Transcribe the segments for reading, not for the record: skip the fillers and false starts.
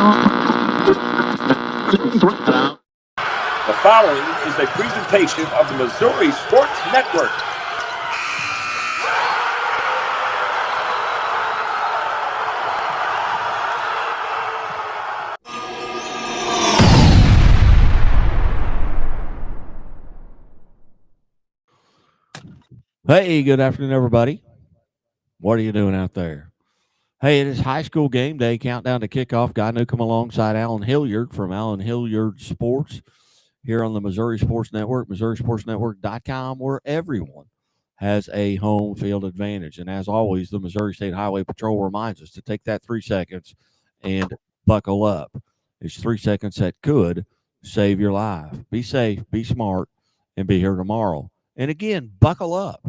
The following is a presentation of the Missouri Sports Network. Hey, good afternoon, everybody. What are you doing out there? Hey, it is high school game day, countdown to kickoff. Guy Newcomb alongside Allen Hilliard from Allen Hilliard Sports here on the Missouri Sports Network, MissouriSportsNetwork.com, where everyone has a home field advantage. And as always, the Missouri State Highway Patrol reminds us to take that 3 seconds and buckle up. It's 3 seconds that could save your life. Be safe, be smart, and be here tomorrow. And again, buckle up.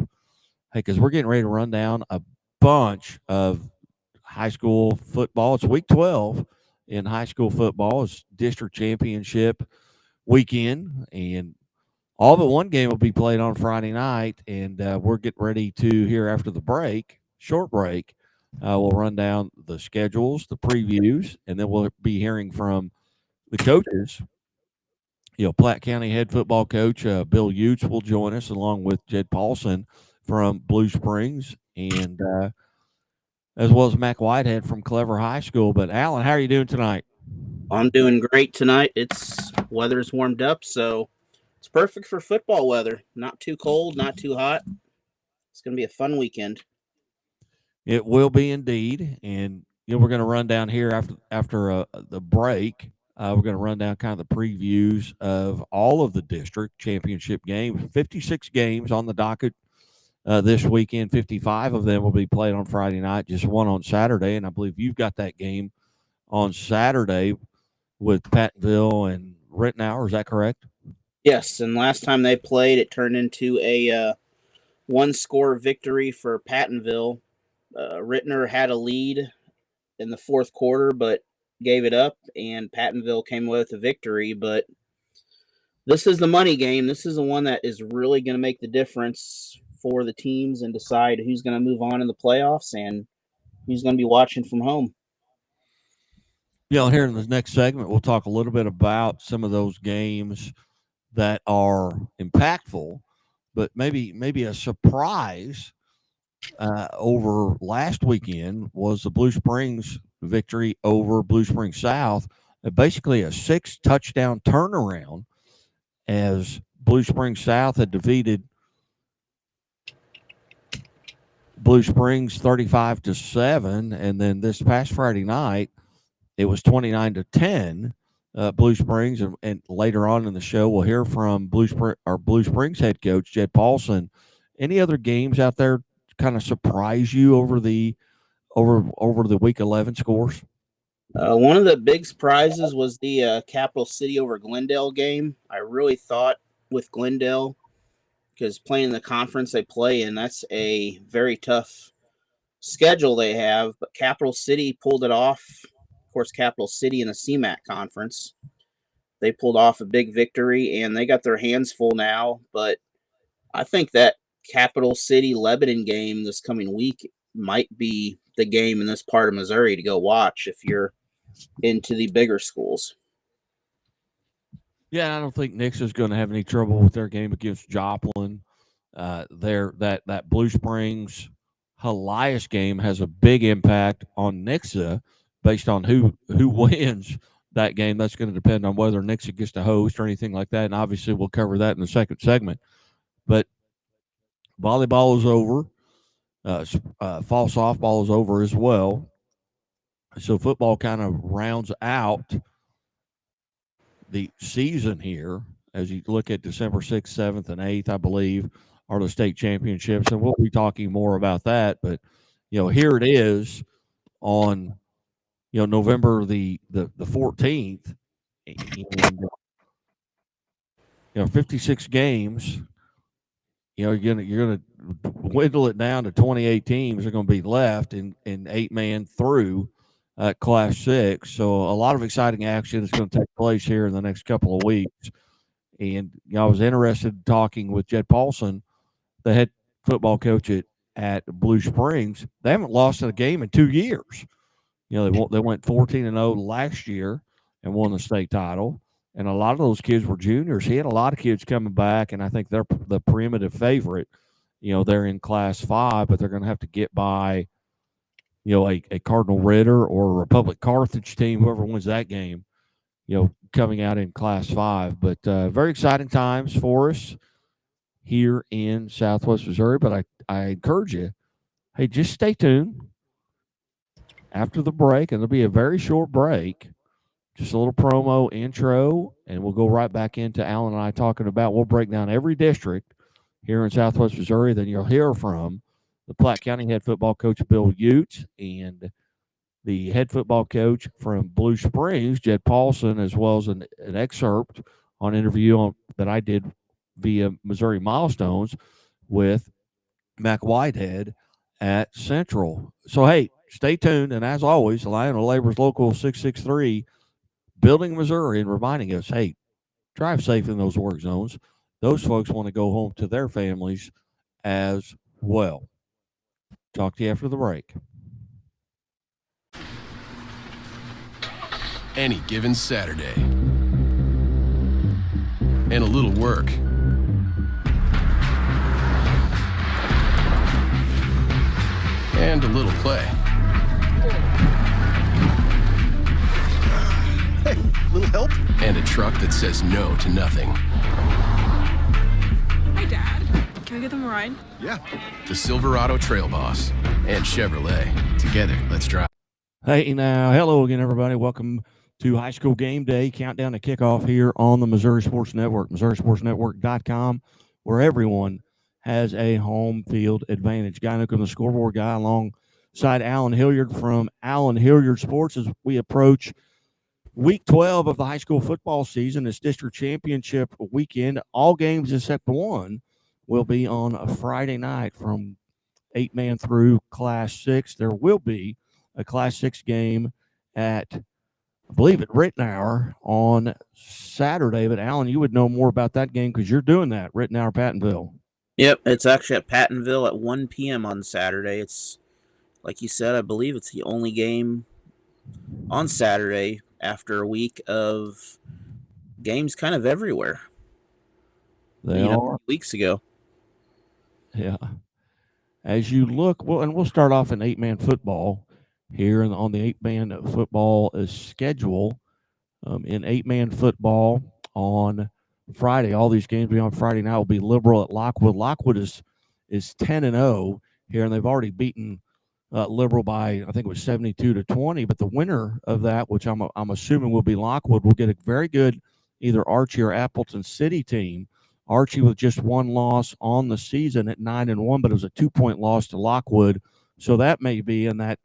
Hey, because we're getting ready to run down a bunch of high school football. It's week 12 in high school football. It's district championship weekend, and all but one game will be played on Friday night. And we're getting ready to, here after the break, short break, we'll run down the schedules, the previews, and then we'll be hearing from the coaches. Platte County head football coach Bill Utes will join us along with Jed Paulson from Blue Springs, and as well as Mac Whitehead from Clever High School. But Alan, how are you doing tonight? I'm doing great tonight. Weather's warmed up, so it's perfect for football weather. Not too cold, not too hot. It's going to be a fun weekend. It will be indeed, and we're going to run down here after the break. We're going to run down kind of the previews of all of the district championship games. 56 games on the docket this weekend. 55 of them will be played on Friday night, just one on Saturday. And I believe you've got that game on Saturday with Pattonville and Rittenauer. Is that correct? Yes, and last time they played, it turned into a one-score victory for Pattonville. Rittenauer had a lead in the fourth quarter, but gave it up, and Pattonville came away with a victory. But this is the money game. This is the one that is really going to make the difference for the teams and decide who's going to move on in the playoffs and who's going to be watching from home. Here in the next segment, we'll talk a little bit about some of those games that are impactful, but maybe a surprise over last weekend was the Blue Springs victory over Blue Springs South. Basically a 6-touchdown turnaround as Blue Springs South had defeated Blue Springs 35-7, and then this past Friday night it was 29-10. Blue Springs, and later on in the show we'll hear from Blue Springs head coach Jed Paulson. Any other games out there kind of surprise you over the week 11 scores? One of the big surprises was the Capital City over Glendale game. I really thought with Glendale, because playing the conference they play in, that's a very tough schedule they have, but Capital City pulled it off. Of course, Capital City in the CMAC conference, they pulled off a big victory, and they got their hands full now. But I think that Capital City Lebanon game this coming week might be the game in this part of Missouri to go watch if you're into the bigger schools. Yeah, I don't think Nixon's going to have any trouble with their game against Joplin. That Blue Springs Helias game has a big impact on Nixa based on who wins that game. That's going to depend on whether Nixa gets to host or anything like that. And obviously we'll cover that in the second segment. But volleyball is over. Fall softball is over as well. So football kind of rounds out the season here as you look at December 6th, 7th, and 8th, I believe, are the state championships. And we'll be talking more about that. But, here it is on, November the 14th. And, 56 games. You're gonna whittle it down to 28 teams are going to be left in 8-man through Class 6. So a lot of exciting action is going to take place here in the next couple of weeks. And I was interested in talking with Jed Paulson, the head football coach at Blue Springs. They haven't lost a game in 2 years. They went 14-0 last year and won the state title. And a lot of those kids were juniors. He had a lot of kids coming back, and I think they're the preeminent favorite. They're in Class 5, but they're going to have to get by, a Cardinal Ritter or a Republic Carthage team, whoever wins that game, coming out in Class 5. But very exciting times for us here in Southwest Missouri. But I encourage you, hey, just stay tuned after the break, and there'll be a very short break, just a little promo intro, and we'll go right back into Allen and I talking about, we'll break down every district here in Southwest Missouri. Then you'll hear from the Platte County head football coach, Bill Utes, and the head football coach from Blue Springs, Jed Paulson, as well as an excerpt on interview that I did via Missouri Milestones with Mac Whitehead at Central. So, hey, stay tuned. And as always, Lionel Labor's Local 663, Building Missouri, and reminding us, hey, drive safe in those work zones. Those folks want to go home to their families as well. Talk to you after the break. Any given Saturday. And a little work. And a little play. Hey, little help? And a truck that says no to nothing. Hi, Dad. Can we give them a ride? Yeah. The Silverado Trail Boss and Chevrolet. Together, let's drive. Hey, now, hello again, everybody. Welcome to High School Game Day, countdown to kickoff here on the Missouri Sports Network, MissouriSportsNetwork.com, where everyone has a home field advantage. Guy Newcomb, the scoreboard guy, alongside Allen Hilliard from Allen Hilliard Sports, as we approach Week 12 of the high school football season. It's district championship weekend. All games except one will be on a Friday night from 8-man through Class 6. There will be a Class 6 game at, I believe, at Rittenhour on Saturday. But, Alan, you would know more about that game because you're doing that, Rittenhour, Pattonville. Yep, it's actually at Pattonville at 1 p.m. on Saturday. It's, like you said, I believe it's the only game on Saturday after a week of games kind of everywhere. They are. Weeks ago. Yeah. As you look, well, and we'll start off in 8-man football here on the 8-man football schedule. In 8-man football on Friday, all these games will be on Friday night. Will be Liberal at Lockwood. Lockwood is 10-0 here, and they've already beaten Liberal by, I think it was 72-20. But the winner of that, which I'm assuming will be Lockwood, will get a very good either Archie or Appleton City team. Archie with just one loss on the season at 9-1, but it was a 2-point loss to Lockwood. So that may be in that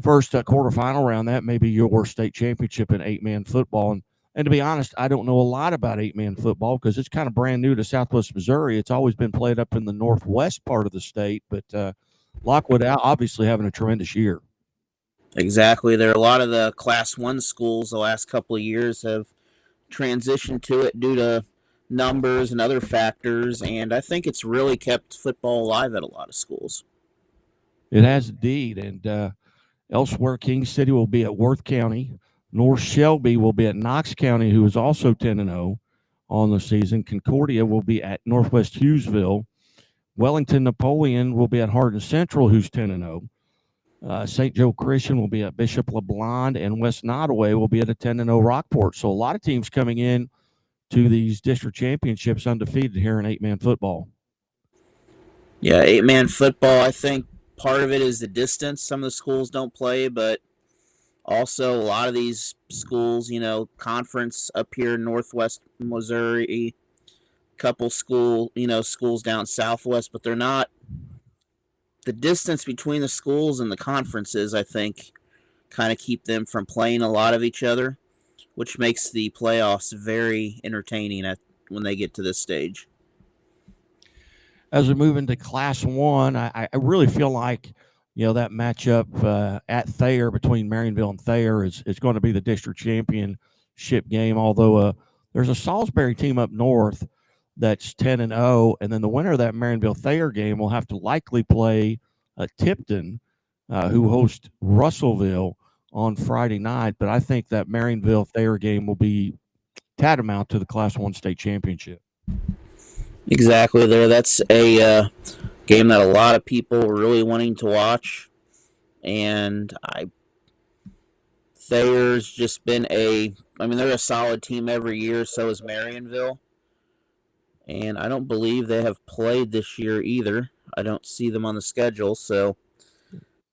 first quarterfinal round. That may be your state championship in 8-man football. And to be honest, I don't know a lot about 8-man football because it's kind of brand new to Southwest Missouri. It's always been played up in the northwest part of the state, but Lockwood obviously having a tremendous year. Exactly. There are a lot of the Class 1 schools the last couple of years have transitioned to it due to numbers and other factors, and I think it's really kept football alive at a lot of schools. It has indeed, and elsewhere, King City will be at Worth County. North Shelby will be at Knox County, who is also 10-0 on the season. Concordia will be at Northwest Hughesville. Wellington Napoleon will be at Hardin Central, who's 10-0. St. Joe Christian will be at Bishop LeBlond, and West Nottoway will be at a 10-0 Rockport. So a lot of teams coming in to these district championships undefeated here in 8-man football. Yeah, 8-man football, I think part of it is the distance. Some of the schools don't play, but also a lot of these schools, conference up here in Northwest Missouri, couple schools down Southwest, but they're not. The distance between the schools and the conferences, I think, kind of keep them from playing a lot of each other, which makes the playoffs very entertaining when they get to this stage. As we move into Class 1, I really feel like, that matchup at Thayer between Marionville and Thayer is going to be the district championship game, although there's a Salisbury team up north that's 10-0, and then the winner of that Marionville-Thayer game will have to likely play Tipton, who hosts Russellville on Friday night, but I think that Marionville-Thayer game will be tantamount to the Class 1 state championship. Exactly there. That's a game that a lot of people are really wanting to watch. And Thayer's just been they're a solid team every year, so is Marionville. And I don't believe they have played this year either. I don't see them on the schedule, so.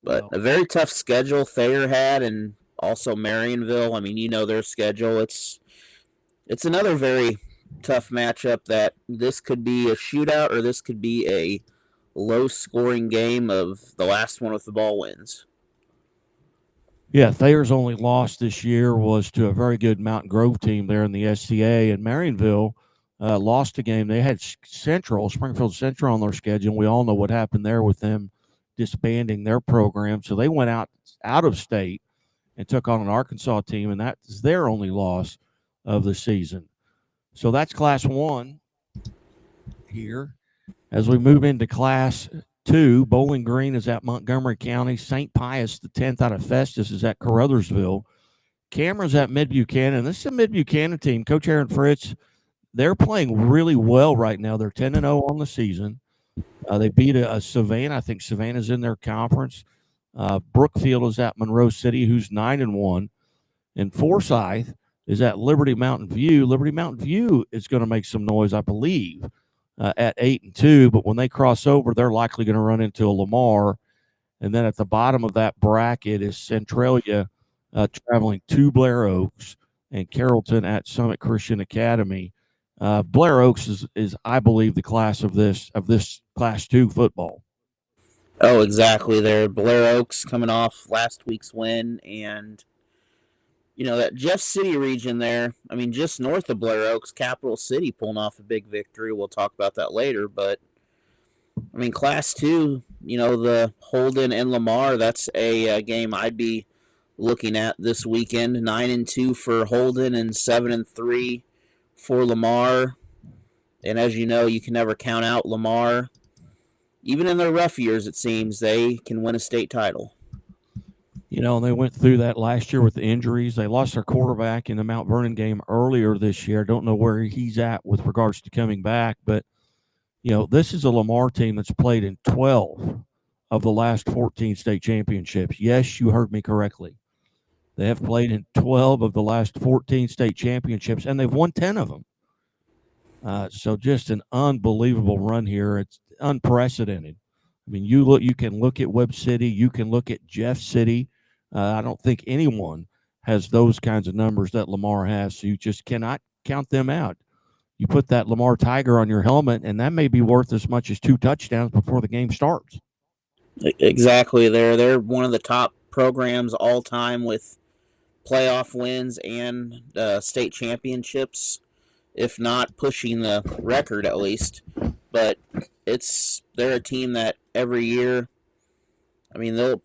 But a very tough schedule Thayer had, and also Marionville. I mean, you know their schedule. It's another very tough matchup that this could be a shootout or this could be a low-scoring game of the last one with the ball wins. Yeah, Thayer's only loss this year was to a very good Mountain Grove team there in the SCA, and Marionville lost a game. They had Springfield Central on their schedule, and we all know what happened there with them disbanding their program. So they went out of state and took on an Arkansas team, and that's their only loss of the season. So that's Class 1 here. As we move into Class 2, Bowling Green is at Montgomery County. St. Pius, the 10th out of Festus, is at Caruthersville. Cameron's at Mid-Buchanan. This is a Mid-Buchanan team. Coach Aaron Fritz, they're playing really well right now. They're 10-0 on the season. They beat a Savannah. I think Savannah's in their conference. Brookfield is at Monroe City, who's 9-1. And Forsyth is at Liberty Mountain View. Liberty Mountain View is going to make some noise, I believe, at 8-2. But when they cross over, they're likely going to run into a Lamar. And then at the bottom of that bracket is Centralia traveling to Blair Oaks and Carrollton at Summit Christian Academy. Blair Oaks is, I believe, the class of this Class 2 football. Oh, exactly. There, Blair Oaks coming off last week's win, and that Jeff City region there. I mean, just north of Blair Oaks, Capital City pulling off a big victory. We'll talk about that later, but I mean, Class 2. The Holden and Lamar. That's a game I'd be looking at this weekend. 9-2 for Holden and 7-3 for Lamar. And as you know, you can never count out Lamar. Even in their rough years, it seems, they can win a state title. And they went through that last year with the injuries. They lost their quarterback in the Mount Vernon game earlier this year. Don't know where he's at with regards to coming back. But, this is a Lamar team that's played in 12 of the last 14 state championships. Yes, you heard me correctly. They have played in 12 of the last 14 state championships, and they've won 10 of them. So just an unbelievable run here. It's unprecedented. I mean, you can look at Webb City, you can look at Jeff City. I don't think anyone has those kinds of numbers that Lamar has, so you just cannot count them out. You put that Lamar Tiger on your helmet, and that may be worth as much as 2 touchdowns before the game starts. Exactly. They're one of the top programs all time with playoff wins and state championships, if not pushing the record at least. But they're a team that every year, I mean,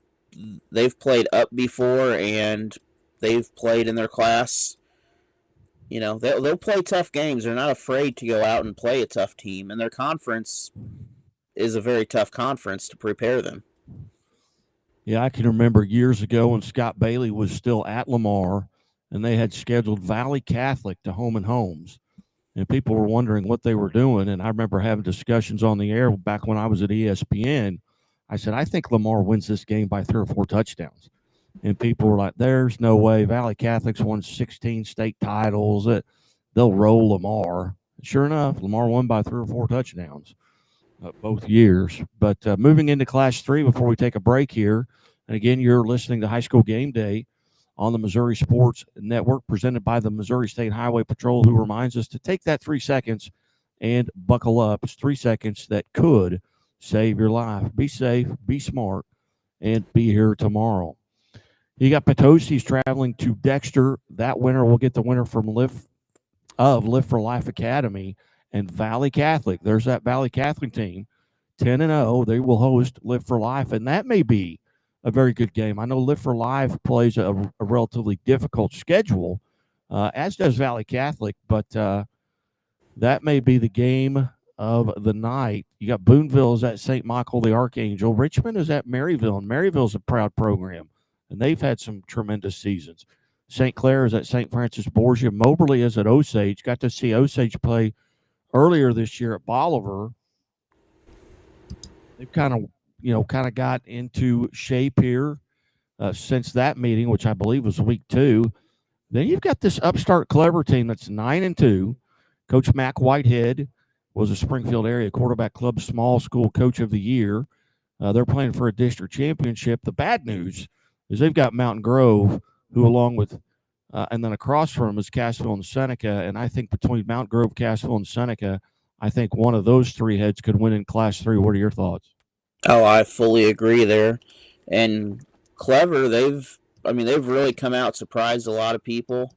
they've played up before and they've played in their class. They'll play tough games. They're not afraid to go out and play a tough team, and their conference is a very tough conference to prepare them. Yeah, I can remember years ago when Scott Bailey was still at Lamar, and they had scheduled Valley Catholic to Home and Homes, and people were wondering what they were doing. And I remember having discussions on the air back when I was at ESPN. I said, I think Lamar wins this game by 3 or 4 touchdowns. And people were like, there's no way. Valley Catholic's won 16 state titles. They'll roll Lamar. Sure enough, Lamar won by 3 or 4 touchdowns both years. But moving into Class 3 before we take a break here, and again, you're listening to High School Game Day on the Missouri Sports Network, presented by the Missouri State Highway Patrol, who reminds us to take that 3 seconds and buckle up. It's 3 seconds that could save your life. Be safe, be smart, and be here tomorrow. You got Potosí's traveling to Dexter. That winner will get the winner from Live for Life Academy and Valley Catholic. There's that Valley Catholic team, 10-0. They will host Live for Life, and that may be a very good game. I know Live for Life plays a relatively difficult schedule, as does Valley Catholic, but that may be the game of the night. You got Boonville is at St. Michael the Archangel. Richmond is at Maryville, and Maryville's a proud program. and they've had some tremendous seasons. St. Clair is at St. Francis Borgia. Moberly is at Osage. Got to see Osage play earlier this year at Bolivar. They've kind of got into shape here since that meeting, which I believe was week 2. Then you've got this upstart Clever team that's 9-2. Coach Mac Whitehead was a Springfield area quarterback club small school coach of the year. They're playing for a district championship. The bad news is they've got Mountain Grove, who along with and then across from them is Cassville and Seneca. And I think between Mount Grove, Cassville, and Seneca, I think one of those 3 heads could win in Class 3. What are your thoughts? Oh, I fully agree there. And Clever, they've really come out, surprised a lot of people.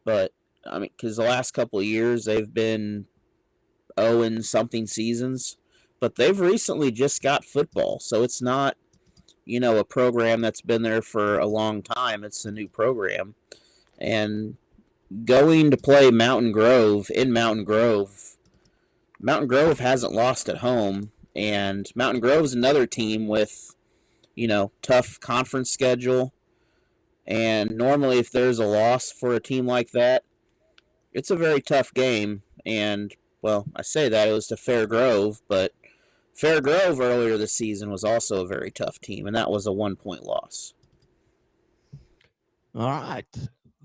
But, because the last couple of years they've been 0-something seasons. But they've recently just got football. So it's not, a program that's been there for a long time. It's a new program. And going to play Mountain Grove in Mountain Grove hasn't lost at home. And Mountain Grove's another team with, tough conference schedule. And normally if there's a loss for a team like that, it's a very tough game. And, well, I say that it was to Fair Grove, but Fair Grove earlier this season was also a very tough team, and that was a 1-point loss. All right.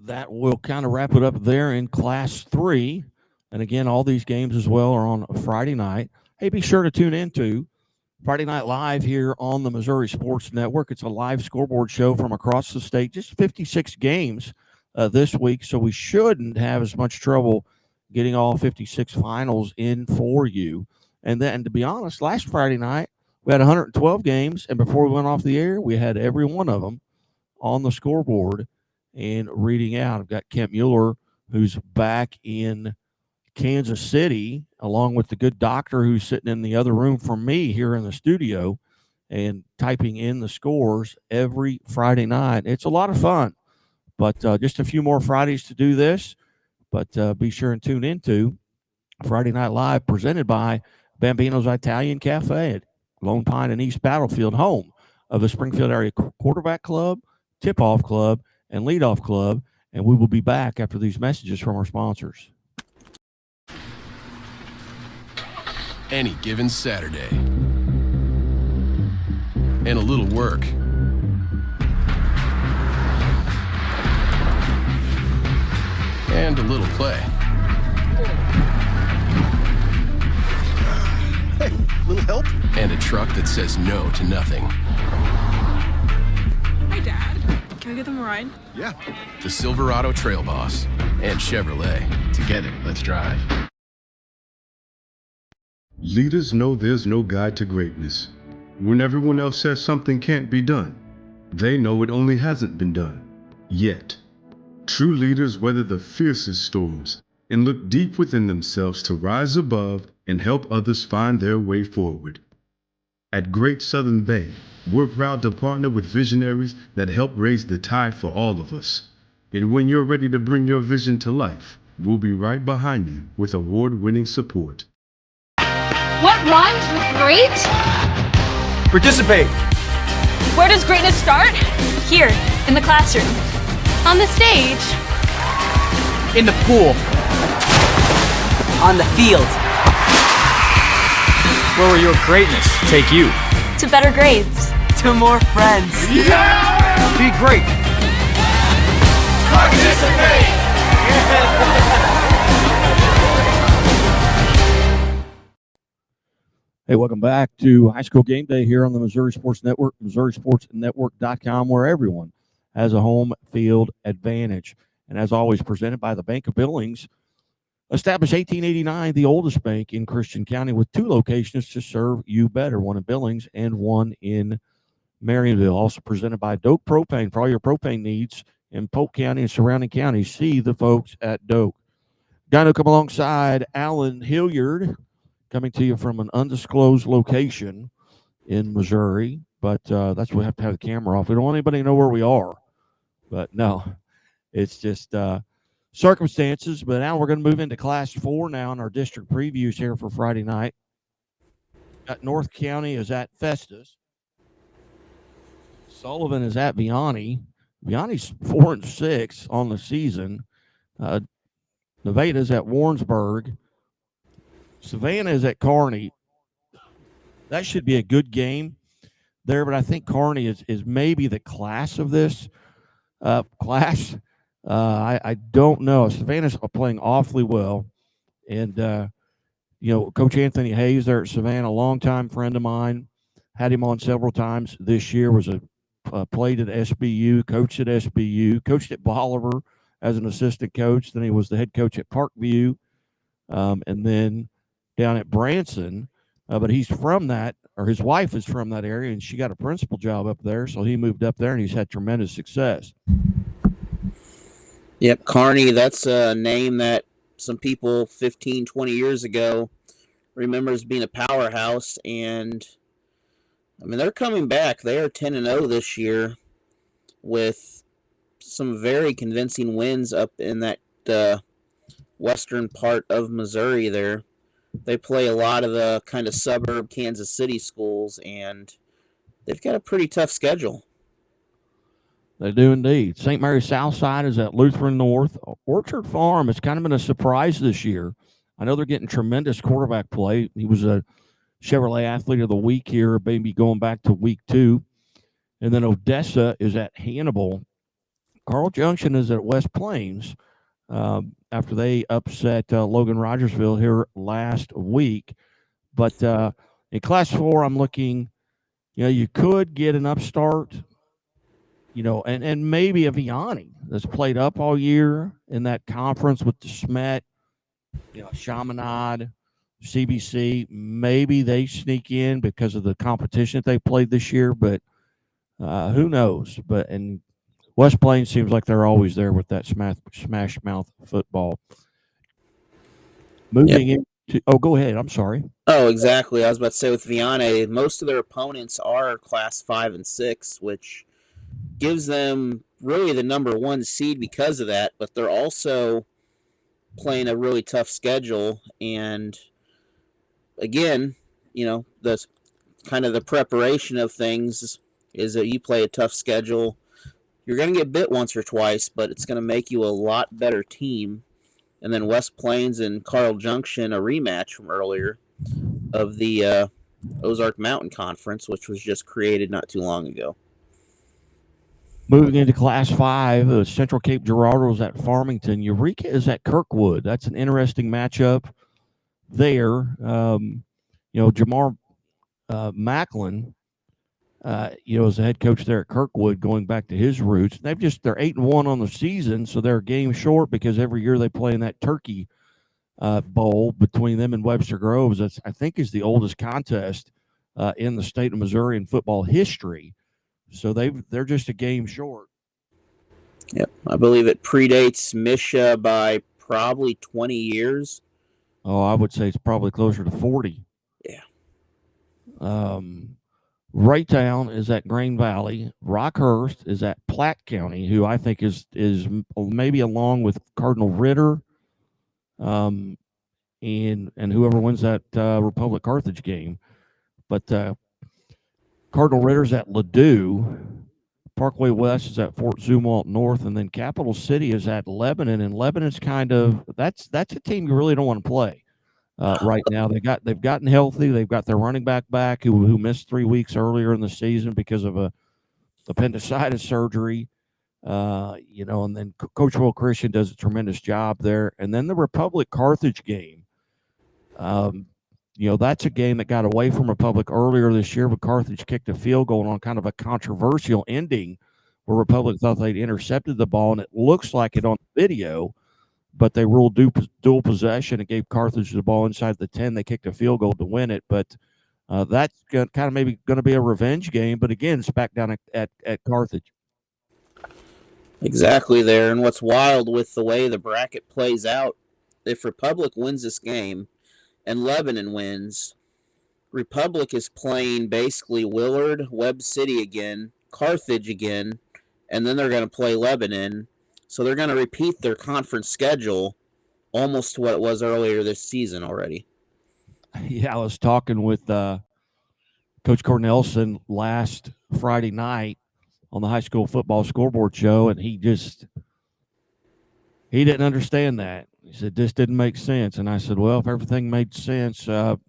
That will kind of wrap it up there in Class 3. And again, all these games as well are on Friday night. Hey, be sure to tune into Friday Night Live here on the Missouri Sports Network. It's a live scoreboard show from across the state, just 56 games this week, so we shouldn't have as much trouble getting all 56 finals in for you. And then, to be honest, last Friday night, we had 112 games, and before we went off the air, we had every one of them on the scoreboard and reading out. I've got Kent Mueller, who's back in Kansas City, along with the good doctor who's sitting in the other room from me here in the studio and typing in the scores every Friday night. It's a lot of fun, but just a few more Fridays to do this. But be sure and tune into Friday Night Live, presented by Bambino's Italian Cafe at Lone Pine and East Battlefield, home of the Springfield Area Quarterback Club, Tip-Off Club, and Leadoff Club. And we will be back after these messages from our sponsors. Any given Saturday. And a little work. And a little play. Hey, little help? And a truck that says no to nothing. Hi, Dad. Can I get them a ride? Yeah. The Silverado Trail Boss and Chevrolet. Together, let's drive. Leaders know there's no guide to greatness. When everyone else says something can't be done, they know it only hasn't been done. Yet. True leaders weather the fiercest storms and look deep within themselves to rise above and help others find their way forward. At Great Southern Bay, we're proud to partner with visionaries that help raise the tide for all of us. And when you're ready to bring your vision to life, we'll be right behind you with award-winning support. What rhymes with great? Participate! Where does greatness start? Here, in the classroom. On the stage. In the pool. On the field. Where will your greatness take you? To better grades. To more friends. Yeah! Be great! Participate! Hey, welcome back to High School Game Day here on the Missouri Sports Network, MissouriSportsNetwork.com, where everyone has a home field advantage. And as always, presented by the Bank of Billings, established 1889, the oldest bank in Christian County, with 2 locations to serve you better, one in Billings and one in Marionville. Also presented by Doak Propane for all your propane needs in Polk County and surrounding counties. See the folks at Doak. Guy to come alongside Allen Hilliard, coming to you from an undisclosed location in Missouri, but that's why we have to have the camera off. We don't want anybody to know where we are, but no, it's just circumstances. But now we're going to move into Class 4 now in our district previews here for Friday night. Got North County is at Festus. Sullivan is at Vianney. Vianney's 4-6 on the season. Nevada's at Warrensburg. Savannah is at Kearney. That should be a good game there, but I think Kearney is maybe the class of this class. I don't know. Savannah's playing awfully well. And, Coach Anthony Hayes there at Savannah, a longtime friend of mine, had him on several times this year, played at SBU, coached at SBU, coached at Bolivar as an assistant coach. Then he was the head coach at Parkview, and then down at Branson. But he's from that, or his wife is from that area, and she got a principal job up there. So he moved up there, and he's had tremendous success. Yep, Kearney, that's a name that some people 15, 20 years ago remembers being a powerhouse. And, I mean, they're coming back. They are 10-0 this year with some very convincing wins up in that western part of Missouri there. They play a lot of the kind of suburb Kansas City schools, and they've got a pretty tough schedule. They do indeed. St. Mary's Southside is at Lutheran North. Orchard Farm has kind of been a surprise this year. I know they're getting tremendous quarterback play. He was a Chevrolet Athlete of the Week here, maybe going back to week 2. And then Odessa is at Hannibal. Carl Junction is at West Plains after they upset Logan Rogersville here last week. But in Class 4, I'm looking, you could get an upstart, and maybe a Vianney that's played up all year in that conference with the Smet, Chaminade, CBC. Maybe they sneak in because of the competition that they played this year, but who knows? And West Plains seems like they're always there with that smash mouth football. Moving into, go ahead. I'm sorry. Oh, exactly. I was about to say with Vianney, most of their opponents are Class 5 and 6, which gives them really the number 1 seed because of that, but they're also playing a really tough schedule. And again, the kind of the preparation of things is that you play a tough schedule. You're going to get bit once or twice, but it's going to make you a lot better team. And then West Plains and Carl Junction, a rematch from earlier of the Ozark Mountain Conference, which was just created not too long ago. Moving into Class 5, Central Cape Girardeau is at Farmington. Eureka is at Kirkwood. That's an interesting matchup there. Jamar Macklin, as the head coach there at Kirkwood, going back to his roots. They're 8-1 on the season, so they're a game short because every year they play in that Turkey Bowl between them and Webster Groves. That's, I think, is the oldest contest in the state of Missouri in football history. So they're just a game short. Yep, I believe it predates Misha by probably 20 years. Oh, I would say it's probably closer to 40. Yeah. Raytown is at Grain Valley. Rockhurst is at Platte County, who I think is maybe along with Cardinal Ritter, and whoever wins that Republic Carthage game. But Cardinal Ritter's at Ladue. Parkway West is at Fort Zumwalt North, and then Capital City is at Lebanon. And Lebanon's that's a team you really don't want to play right now. They've gotten healthy. They've got their running back who missed 3 weeks earlier in the season because of a appendicitis surgery. And then Coach Will Christian does a tremendous job there. And then the Republic Carthage game. That's a game that got away from Republic earlier this year, but Carthage kicked a field goal on kind of a controversial ending where Republic thought they'd intercepted the ball, and it looks like it on video, but they ruled dual possession and gave Carthage the ball inside the 10. They kicked a field goal to win it, but that's kind of maybe going to be a revenge game, but again, it's back down at Carthage. Exactly there, and what's wild with the way the bracket plays out, if Republic wins this game, and Lebanon wins, Republic is playing basically Willard, Webb City again, Carthage again, and then they're going to play Lebanon. So they're going to repeat their conference schedule almost to what it was earlier this season already. Yeah, I was talking with Coach Cornelson last Friday night, on the high school football scoreboard show, and he didn't understand that. He said, this didn't make sense. And I said, well, if everything made sense, the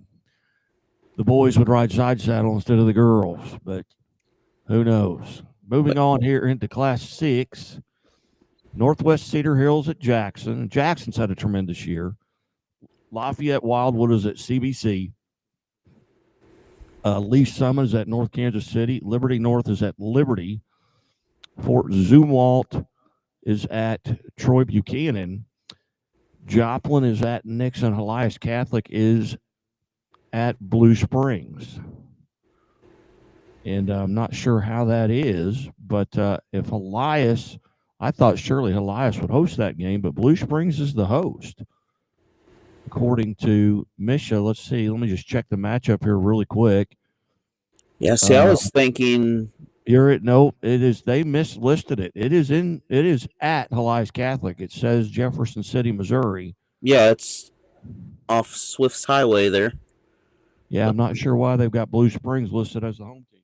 boys would ride side saddle instead of the girls, but who knows? Moving on here into Class 6, Northwest Cedar Hills at Jackson. Jackson's had a tremendous year. Lafayette Wildwood is at CBC. Lee Summit is at North Kansas City. Liberty North is at Liberty. Fort Zumwalt is at Troy Buchanan. Joplin is at Nixon. Elias Catholic is at Blue Springs. And I'm not sure how that is, but if Elias, I thought surely Elias would host that game, but Blue Springs is the host. According to Misha, let's see. Let me just check the matchup here really quick. Yeah, see, I was thinking it is. They mislisted it. It is at Elias Catholic. It says Jefferson City, Missouri. Yeah, it's off Swift's Highway there. Yeah, I'm not sure why they've got Blue Springs listed as the home team.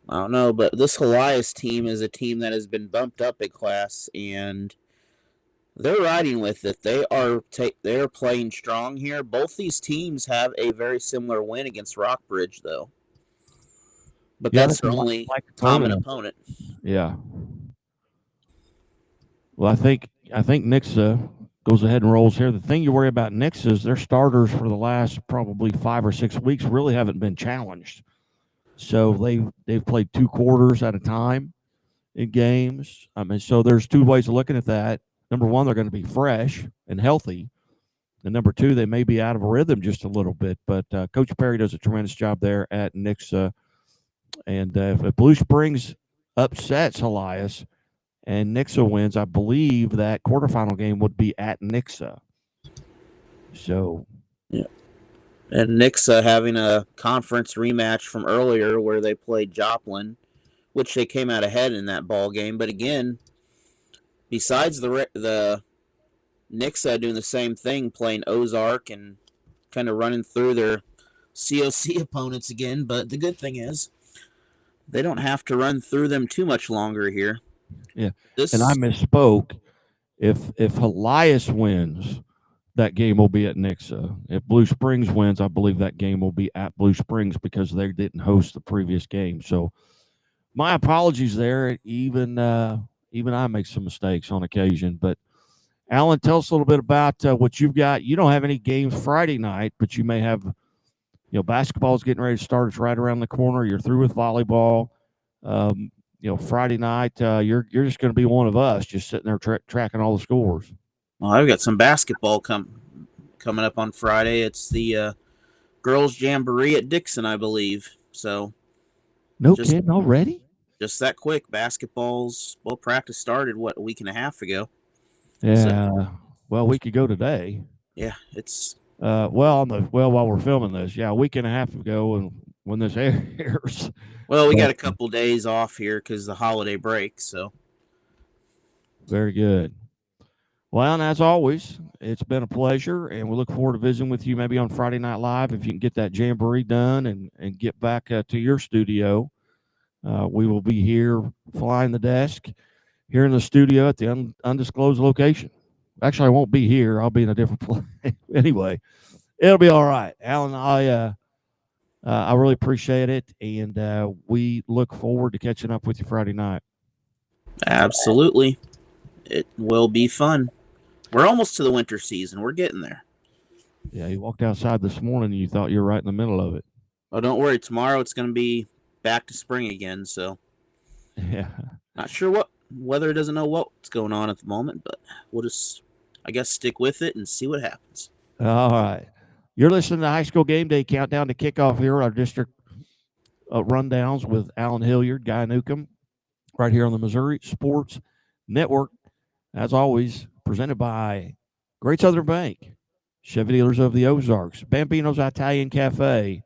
I don't know, but this Elias team is a team that has been bumped up a class, and they're riding with it. They're playing strong here. Both these teams have a very similar win against Rockbridge, though. But that's their only common opponent. Yeah. Well, I think Nixa goes ahead and rolls here. The thing you worry about Nixa is their starters for the last probably 5 or 6 weeks really haven't been challenged. So they've played 2 quarters at a time in games. I mean, so there's 2 ways of looking at that. Number one, they're going to be fresh and healthy. And number 2, they may be out of a rhythm just a little bit. But Coach Perry does a tremendous job there at Nixa. And if Blue Springs upsets Elias and Nixa wins, I believe that quarterfinal game would be at Nixa. So, yeah. And Nixa having a conference rematch from earlier where they played Joplin, which they came out ahead in that ball game. But again, besides the Nixa doing the same thing, playing Ozark and kind of running through their COC opponents again. But the good thing is they don't have to run through them too much longer here. Yeah, and I misspoke. If Elias wins, that game will be at Nixa. If Blue Springs wins, I believe that game will be at Blue Springs because they didn't host the previous game. So my apologies there. Even I make some mistakes on occasion. But Alan, tell us a little bit about what you've got. You don't have any games Friday night, but you may have. Basketball is getting ready to start. It's right around the corner. You're through with volleyball. Friday night, you're just going to be one of us, just sitting there tracking all the scores. Well, I've got some basketball coming up on Friday. It's the girls' jamboree at Dixon, I believe. So, kidding already? Just that quick. Practice started a week and a half ago. Yeah. Well, a week ago today. Yeah, it's. While we're filming this, a week and a half ago, and when this airs. Well, we got a couple days off here because the holiday break. So. Very good. Well, and as always, it's been a pleasure, and we look forward to visiting with you maybe on Friday Night Live if you can get that jamboree done and get back to your studio. We will be here flying the desk here in the studio at the undisclosed location. Actually, I won't be here. I'll be in a different place. Anyway, it'll be all right. Alan, I really appreciate it, and we look forward to catching up with you Friday night. Absolutely. It will be fun. We're almost to the winter season. We're getting there. Yeah, you walked outside this morning and you thought you were right in the middle of it. Oh, don't worry. Tomorrow it's going to be back to spring again, so. Yeah. Not sure what weather doesn't know what's going on at the moment, but we'll just, I guess, stick with it and see what happens. All right. You're listening to High School Game Day Countdown to Kickoff here at our district rundowns with Allen Hilliard, Guy Newcomb, right here on the Missouri Sports Network. As always, presented by Great Southern Bank, Chevy Dealers of the Ozarks, Bambino's Italian Cafe,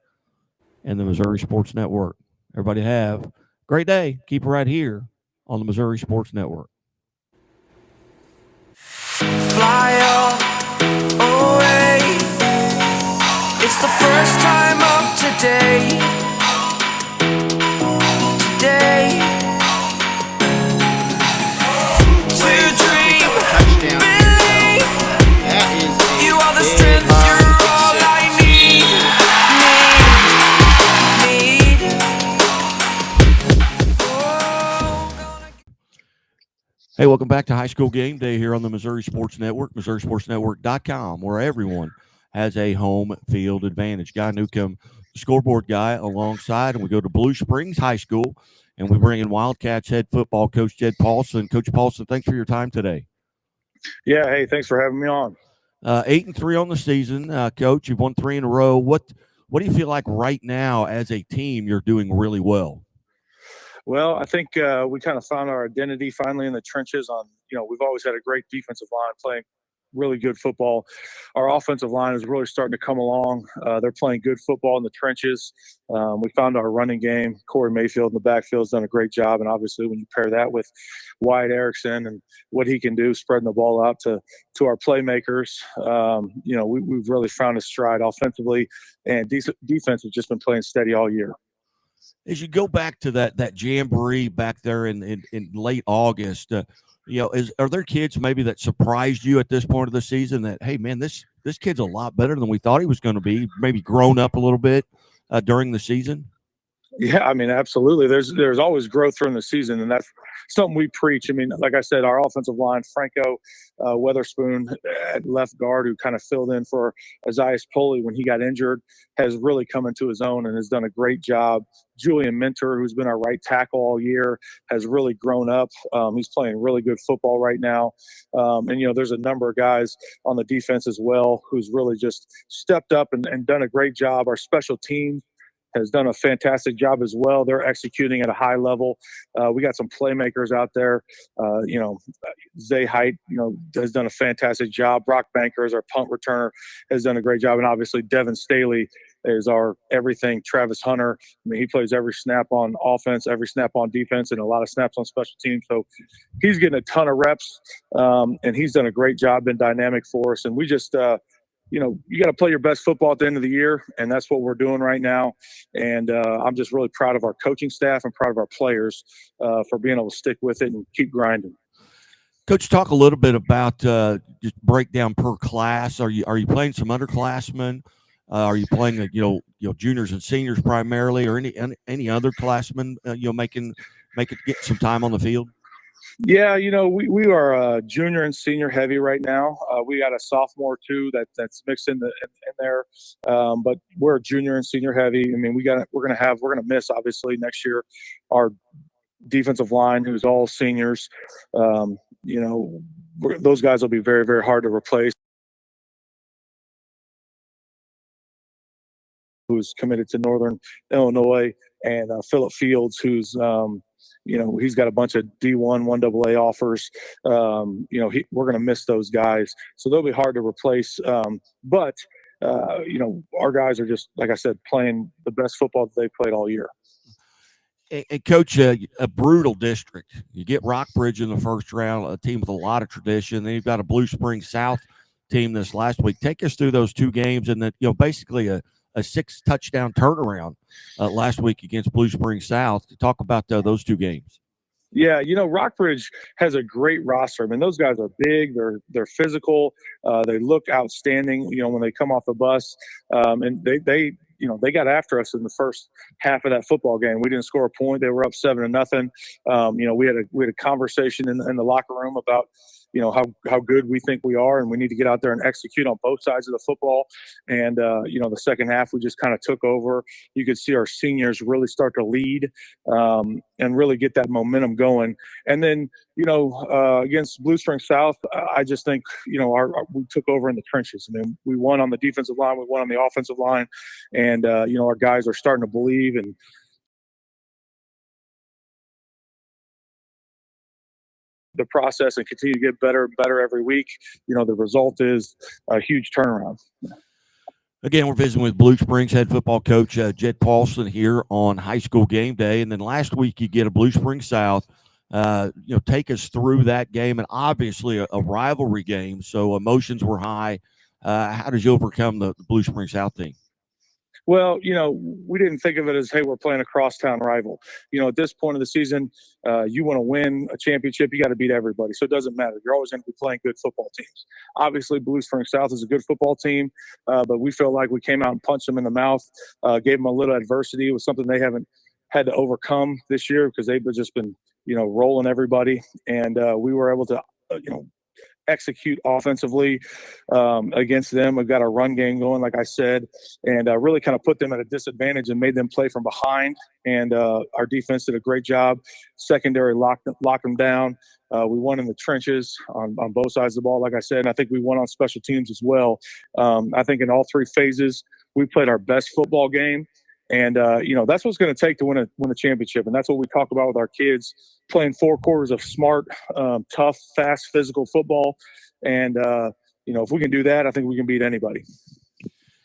and the Missouri Sports Network. Everybody have a great day. Keep it right here on the Missouri Sports Network. Fly away. It's the first time of today. Hey, welcome back to High School Game Day here on the Missouri Sports Network, MissouriSportsNetwork.com, where everyone has a home field advantage. Guy Newcomb, the scoreboard guy, alongside, and we go to Blue Springs High School, and we bring in Wildcats head football coach Jed Paulson. Coach Paulson, thanks for your time today. Yeah, hey, thanks for having me on. 8-3 on the season, Coach. You've won 3 in a row. What do you feel like right now as a team you're doing really well? Well, I think we kind of found our identity finally in the trenches. We've always had a great defensive line playing really good football. Our offensive line is really starting to come along. They're playing good football in the trenches. We found our running game. Corey Mayfield in the backfield has done a great job. And obviously when you pair that with Wyatt Erickson and what he can do, spreading the ball out to our playmakers, we've really found a stride offensively, and defense has just been playing steady all year. As you go back to that jamboree back there in late August, are there kids maybe that surprised you at this point of the season that, hey man, this kid's a lot better than we thought he was going to be, maybe grown up a little bit during the season? Yeah, I mean, absolutely. There's always growth during the season, and that's something we preach. I mean, like I said, our offensive line, Franco Weatherspoon at left guard, who kind of filled in for Isaiah Poley when he got injured, has really come into his own and has done a great job. Julian Minter, who's been our right tackle all year, has really grown up. He's playing really good football right now. There's a number of guys on the defense as well who's really just stepped up and done a great job. Our special teams has done a fantastic job as well. They're executing at a high level. We got some playmakers out there. Zay Height, has done a fantastic job. Brock Bankers, our punt returner, has done a great job. And obviously Devin Staley is our everything. Travis Hunter, I mean, he plays every snap on offense, every snap on defense, and a lot of snaps on special teams. So he's getting a ton of reps, and he's done a great job, been dynamic for us. And we just you got to play your best football at the end of the year, and that's what we're doing right now. And I'm just really proud of our coaching staff and proud of our players for being able to stick with it and keep grinding. Coach, talk a little bit about just breakdown per class. Are you playing some underclassmen? Are you playing juniors and seniors primarily, or any other classmen making it get some time on the field? Yeah, we are junior and senior heavy right now. We got a sophomore too that's mixed in there, but we're junior and senior heavy. I mean, we're gonna miss obviously next year our defensive line, who's all seniors. Those guys will be very, very hard to replace. Who's committed to Northern Illinois, and Phillip Fields, who's he's got a bunch of D1, 1AA offers. We're going to miss those guys, so they'll be hard to replace. But our guys are just, like I said, playing the best football that they played all year. And Coach, a brutal district. You get Rockbridge in the first round, a team with a lot of tradition. Then you've got a Blue Springs South team this last week. Take us through those two games, and then basically a 6-touchdown turnaround last week against Blue Springs South. To talk about those two games. Yeah, Rockbridge has a great roster. I mean, those guys are big. They're physical. They look outstanding. When they come off the bus, and they got after us in the first half of that football game. We didn't score a point. They were up 7-0. We had a conversation in the locker room about how good we think we are, and we need to get out there and execute on both sides of the football. And the second half, we just kind of took over. You could see our seniors really start to lead and really get that momentum going. And then against Blue Springs South, I just think we took over in the trenches. I mean, we won on the defensive line, we won on the offensive line, and our guys are starting to believe and the process and continue to get better and better every week. The result is a huge turnaround. Again, we're visiting with Blue Springs head football coach Jed Paulson here on High School Game Day. And then last week you get a Blue Springs South. Take us through that game, and obviously a rivalry game, so emotions were high. How did you overcome the Blue Springs South team? Well, we didn't think of it as, hey, we're playing a crosstown rival. At this point of the season, you want to win a championship, you got to beat everybody. So it doesn't matter. You're always going to be playing good football teams. Obviously, Blue Springs South is a good football team, but we feel like we came out and punched them in the mouth, gave them a little adversity. It was something they haven't had to overcome this year because they've just been rolling everybody. And we were able to, execute offensively against them. We've got a run game going, like I said, and really kind of put them at a disadvantage and made them play from behind. And our defense did a great job. Secondary locked them down. We won in the trenches on both sides of the ball, like I said, and I think we won on special teams as well. I think in all three phases, we played our best football game. And, that's what it's going to take to win a championship. And that's what we talk about with our kids, playing 4 quarters of smart, tough, fast, physical football. And, if we can do that, I think we can beat anybody.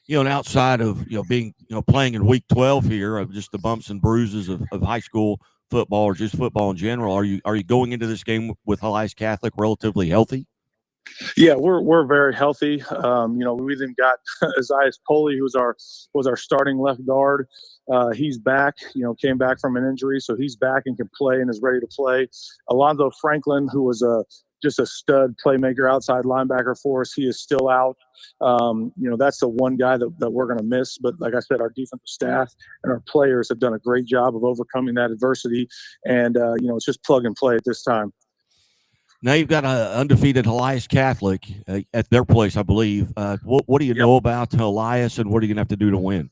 And outside of, being, playing in week 12 here of just the bumps and bruises of high school football or just football in general, are you going into this game with Elias Catholic relatively healthy? Yeah, we're very healthy. We even got Isaiah Coley, who was our starting left guard. He's back. Came back from an injury, so he's back and can play and is ready to play. Alonzo Franklin, who was just a stud playmaker outside linebacker for us, he is still out. That's the one guy that we're going to miss. But like I said, our defensive staff and our players have done a great job of overcoming that adversity. And it's just plug and play at this time. Now you've got an undefeated Elias Catholic at their place, I believe. What do you know about Elias, and what are you going to have to do to win?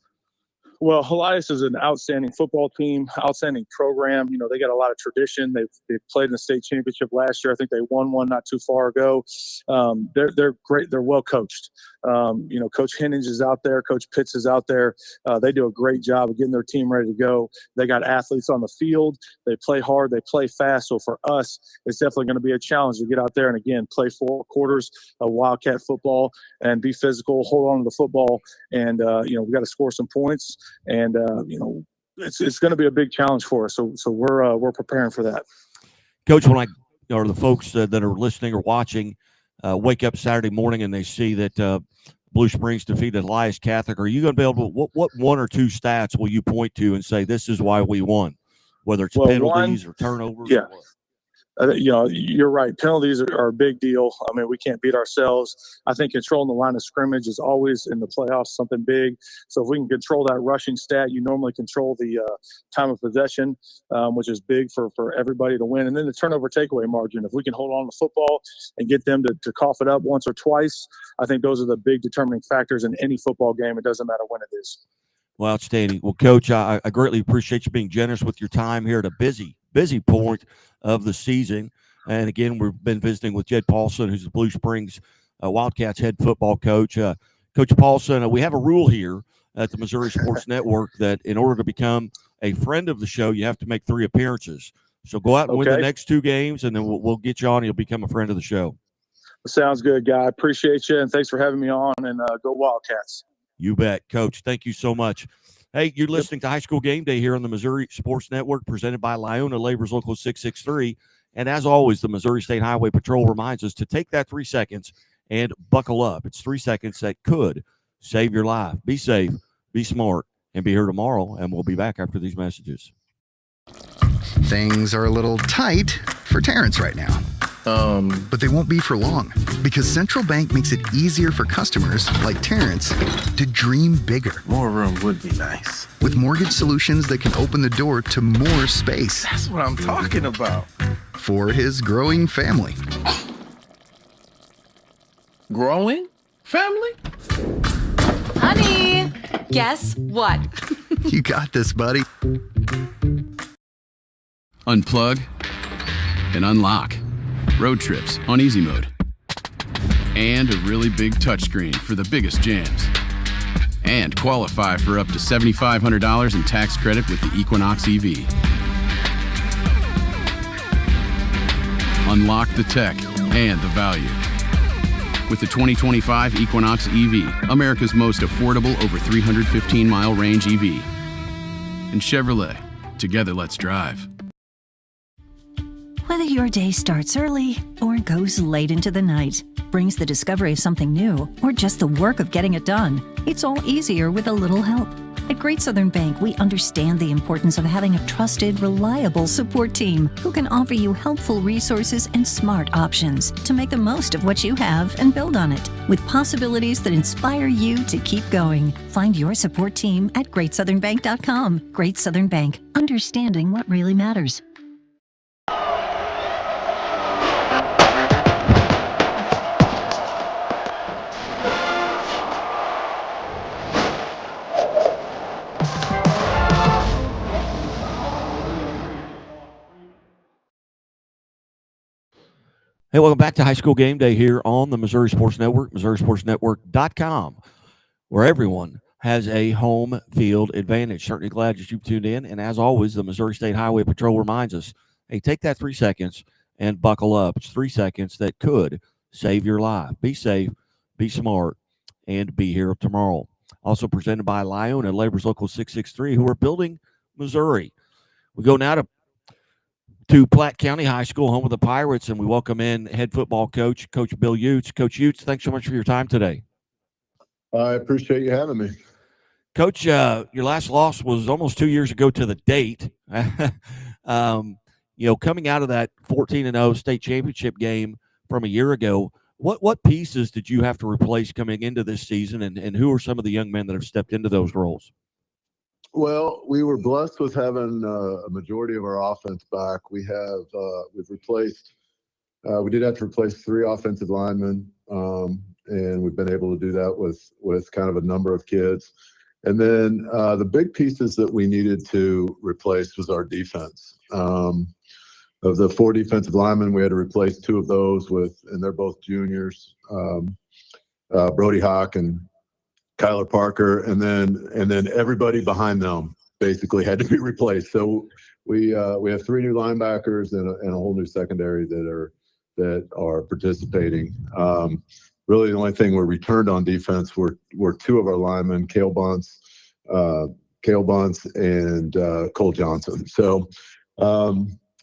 Well, Elias is an outstanding football team, outstanding program. They got a lot of tradition. They've played in the state championship last year. I think they won one not too far ago. They're great. They're well coached. Coach Hennings is out there. Coach Pitts is out there. They do a great job of getting their team ready to go. They got athletes on the field. They play hard. They play fast. So for us, it's definitely going to be a challenge to get out there and, again, play 4 quarters of Wildcat football and be physical, hold on to the football. And, we got to score some points. And, it's going to be a big challenge for us. So we're preparing for that. Coach, when the folks that are listening or watching wake up Saturday morning and they see that Blue Springs defeated Elias Catholic, are you going to be able to, what 1 or 2 stats will you point to and say this is why we won, whether it's penalties or turnovers? Yeah. Or what? You're right. Penalties are a big deal. I mean, we can't beat ourselves. I think controlling the line of scrimmage is always in the playoffs something big. So if we can control that rushing stat, you normally control the time of possession, which is big for everybody to win. And then the turnover takeaway margin. If we can hold on to football and get them to cough it up once or twice, I think those are the big determining factors in any football game. It doesn't matter when it is. Well, outstanding. Well, Coach, I greatly appreciate you being generous with your time here at a busy point of the season. And again, we've been visiting with Jed Paulson, who's the Blue Springs Wildcats head football coach. Coach Paulson, we have a rule here at the Missouri Sports Network that in order to become a friend of the show, you have to make 3 appearances. So go out and win the next 2 games, and then we'll get you on. You'll become a friend of the show. Sounds good, guy. Appreciate you, and thanks for having me on, and go Wildcats. You bet, Coach. Thank you so much. Hey, you're listening to High School Game Day here on the Missouri Sports Network, presented by Lyona Labor's Local 663. And as always, the Missouri State Highway Patrol reminds us to take that 3 seconds and buckle up. It's 3 seconds that could save your life. Be safe, be smart, and be here tomorrow. And we'll be back after these messages. Things are a little tight for Terrence right now. But they won't be for long, because Central Bank makes it easier for customers like Terrence to dream bigger. More room would be nice. With mortgage solutions that can open the door to more space. That's what I'm talking about. For his growing family. Growing family? Honey, guess what? You got this, buddy. Unplug and unlock. Road trips on easy mode. And a really big touchscreen for the biggest jams. And qualify for up to $7,500 in tax credit with the Equinox EV. Unlock the tech and the value. With the 2025 Equinox EV, America's most affordable over 315-mile range EV. And Chevrolet, together let's drive. Whether your day starts early or goes late into the night, brings the discovery of something new, or just the work of getting it done, it's all easier with a little help. At Great Southern Bank, we understand the importance of having a trusted, reliable support team who can offer you helpful resources and smart options to make the most of what you have and build on it, with possibilities that inspire you to keep going. Find your support team at GreatSouthernBank.com. Great Southern Bank, understanding what really matters. Hey, welcome back to High School Game Day here on the Missouri Sports Network, MissouriSportsNetwork.com, where everyone has a home field advantage. Certainly glad that you've tuned in. And as always, the Missouri State Highway Patrol reminds us, hey, take that 3 seconds and buckle up. It's 3 seconds that could save your life. Be safe, be smart, and be here tomorrow. Also presented by Lyona Labor's Local 663, who are building Missouri. We go now to Platte County High School, home of the Pirates, and we welcome in head football coach, Coach Bill Utes. Coach Utes, thanks so much for your time today. I appreciate you having me. Coach, your last loss was almost 2 years ago to the date. Coming out of that 14-0 state championship game from a year ago, what pieces did you have to replace coming into this season, and who are some of the young men that have stepped into those roles? Well, we were blessed with having a majority of our offense back. We did have to replace 3 offensive linemen, and we've been able to do that with kind of a number of kids. And then the big pieces that we needed to replace was our defense. Of the 4 defensive linemen, we had to replace 2 of those and they're both juniors, Brody Hawk and Kyler Parker, and then everybody behind them basically had to be replaced. So we have 3 new linebackers and a whole new secondary that are participating. Really, the only thing we returned on defense were 2 of our linemen, Cale Bunce and Cole Johnson. So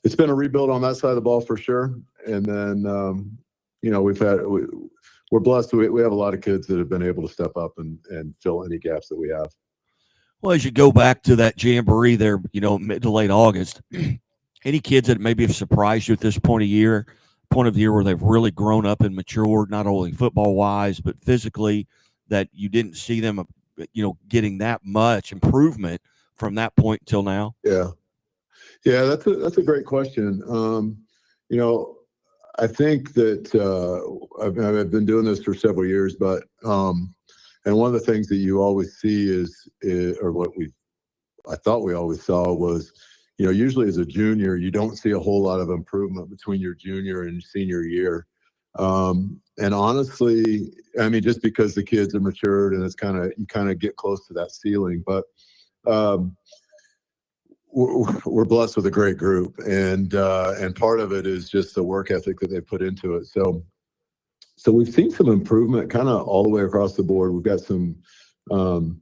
it's been a rebuild on that side of the ball for sure. And then we're blessed. We have a lot of kids that have been able to step up and fill any gaps that we have. Well, as you go back to that jamboree there, mid to late August, any kids that maybe have surprised you at this point of the year where they've really grown up and matured, not only football-wise, but physically, that you didn't see them, getting that much improvement from that point until now? Yeah, that's a great question. I think that I've been doing this for several years, but and one of the things that you always see or what I thought we always saw was, usually as a junior, you don't see a whole lot of improvement between your junior and senior year. And honestly, I mean, just because the kids are matured and you kind of get close to that ceiling, but we're blessed with a great group, and part of it is just the work ethic that they put into it. So we've seen some improvement kind of all the way across the board. We've got some, and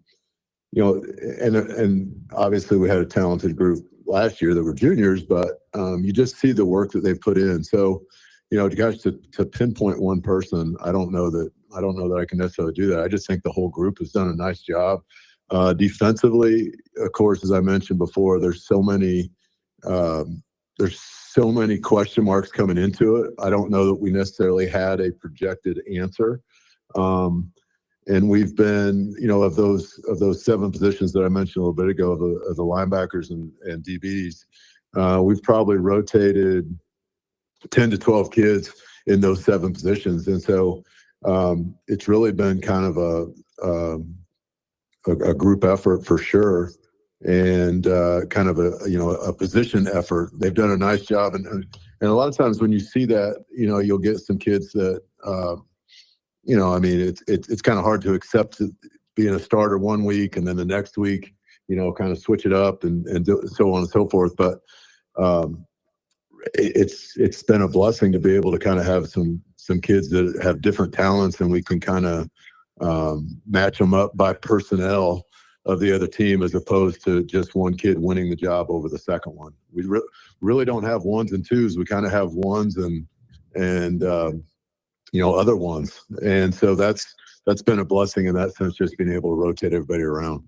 obviously we had a talented group last year that were juniors, but you just see the work that they've put in. So, to pinpoint one person, I don't know that I can necessarily do that. I just think the whole group has done a nice job. Defensively, of course, as I mentioned before, there's so many question marks coming into it. I don't know that we necessarily had a projected answer. And we've been, of those 7 positions that I mentioned a little bit ago, of the linebackers and DBs, we've probably rotated 10 to 12 kids in those 7 positions. And so it's really been kind of a group effort for sure, and kind of a position effort. They've done a nice job, and a lot of times when you see that, you'll get some kids that I mean, it's kind of hard to accept being a starter one week and then the next week, kind of switch it up and so on and so forth. But it's been a blessing to be able to kind of have some kids that have different talents, and we can kind of match them up by personnel of the other team, as opposed to just one kid winning the job over the second one. We really don't have 1s and 2s. We kind of have 1s and other ones. And so that's been a blessing in that sense, just being able to rotate everybody around.